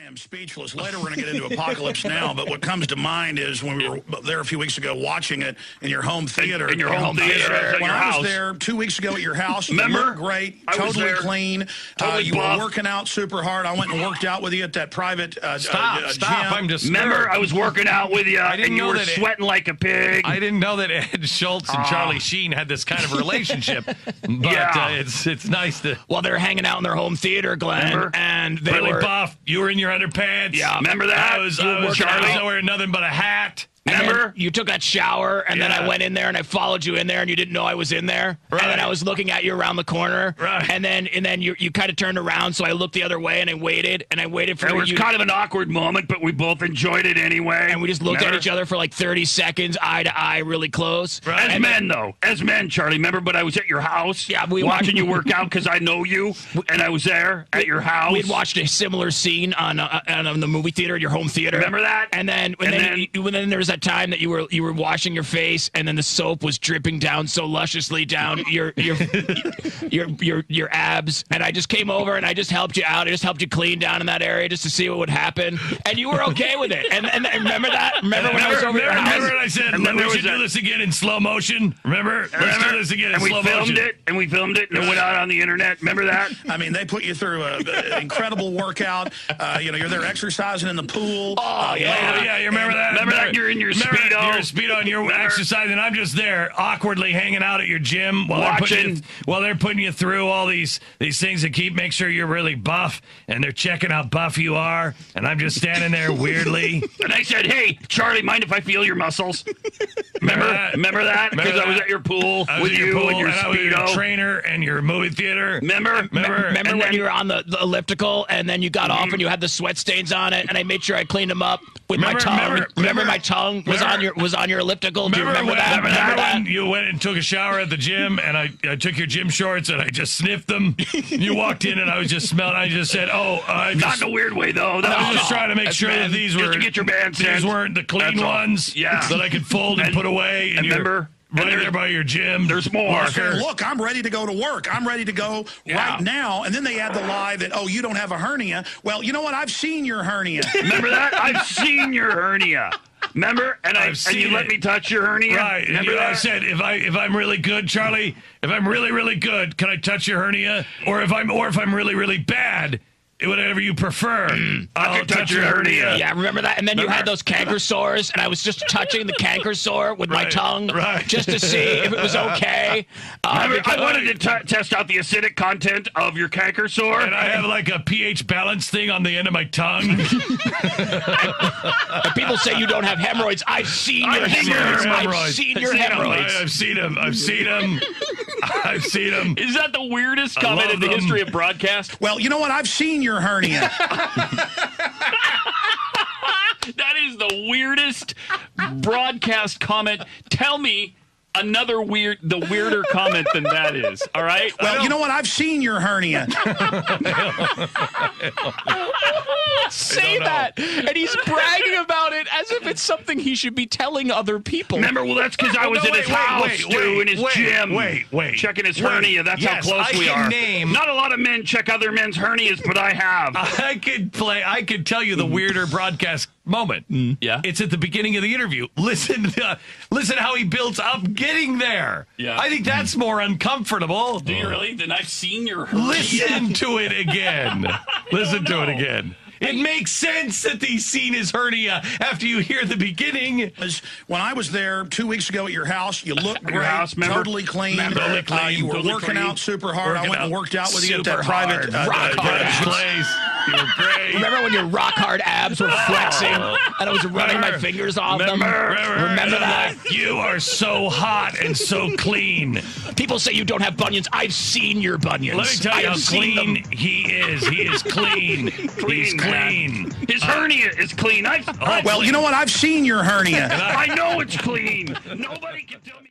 I am speechless. Later, we're going to get into Apocalypse Now, but what comes to mind is when we were there a few weeks ago watching it in your home theater. In your home theater. When I was there 2 weeks ago at your house, Remember? you looked great, totally clean. You were working out super hard. I went and worked out with you at that private Stop. gym. I'm just Remember, I was working out with you, and you were sweating like a pig. I didn't know that Ed Schultz and Charlie Sheen had this kind of relationship. But it's nice to... Well, they're hanging out in their home theater, Glenn. Remember? And they really were... buff. You were in your underpants. Yeah. Remember that? I was wearing nothing but a hat. Remember? You took that shower, and then I went in there, and I followed you in there, and you didn't know I was in there. Right. And then I was looking at you around the corner. Right. And then you kind of turned around, so I looked the other way, and I waited for you. It was kind of an awkward moment, but we both enyed it anyway. And we just looked at each other for like 30 seconds, eye to eye, really close. Right. As men, though. As men, Charlie. Remember, but I was at your house watching you work out because I know you, and I was there at your house. We had watched a similar scene on the movie theater, your home theater. Remember that? And then there was that time that you were washing your face, and then the soap was dripping down so lusciously down your abs, and I just came over and I just helped you out. I just helped you clean down in that area just to see what would happen, and you were okay with it. And remember that? Remember when I was over your house? Remember I said, we should do this again in slow motion? Remember? Let's do this again in slow motion. And we filmed it, and it went out on the internet. Remember that? I mean, they put you through an incredible workout. You're there exercising in the pool. Oh, yeah, you remember that? Remember that? You're in your Speedo. Speedo and you're exercising, and I'm just there awkwardly hanging out at your gym while they're putting you through all these things that make sure you're really buff, and they're checking how buff you are, and I'm just standing there weirdly. And I said, "Hey, Charlie, mind if I feel your muscles?" Remember that? Because I was at your pool with you and your Speedo. I was your trainer and your movie theater. Remember when you were on the elliptical, and then you got off and you had the sweat stains on it, and I made sure I cleaned them up with my tongue. Remember my tongue was on your elliptical? Do you remember that? Remember when you went and took a shower at the gym, and I took your gym shorts and I just sniffed them? You walked in and I was just smelling. I just said, not in a weird way though. I was just trying to make sure that these weren't the clean ones that I could fold and put away. And remember. Right there by your gym. There's more. Look, I'm ready to go to work. I'm ready to go right now. And then they add the lie that, you don't have a hernia. Well, you know what? I've seen your hernia. Remember that? I've seen your hernia. Remember? And you let me touch your hernia? Right. Remember I said, if I'm really good, Charlie, if I'm really, really good, can I touch your hernia? Or if I'm really, really bad, whatever you prefer, I can touch your hernia. Yeah, remember that? And then you had those canker sores, and I was just touching the canker sore with my tongue just to see if it was okay. I wanted to test out the acidic content of your canker sore. And I have like a pH balance thing on the end of my tongue. And people say you don't have hemorrhoids. I've seen your hemorrhoids. I've seen your hemorrhoids. I've seen them. I've seen them. I've seen them. Is that the weirdest comment in the history of broadcast? Well, you know what? I've seen your hernia. That is the weirdest broadcast comment. Tell me another weirder comment than that is. All right? Well, you know what? I've seen your hernia. Say that. And he's bragging about it as if it's something he should be telling other people. Remember, well, that's because I was in his house, in his gym. Checking his hernia. That's how close we are. Not a lot of men check other men's hernias, but I have. I could tell you the weirder broadcast moment. Yeah. It's at the beginning of the interview. Listen how he builds up getting there. Yeah. I think that's more uncomfortable. Do you really? Then I've seen your hernia. Listen to it again. Listen to it again. It makes sense that he's seen his hernia after you hear the beginning. When I was there 2 weeks ago at your house, you looked great, totally clean. You were working out super hard. I went and worked out with you at that private rock hard place. You were great. Remember when your rock hard abs were flexing and I was running my fingers off them? Remember that? You are so hot and so clean. People say you don't have bunions. I've seen your bunions. Let me tell you how clean he is. He is clean. He's clean. His hernia is clean. Well, you know what? I've seen your hernia. I know it's clean. Nobody can tell me.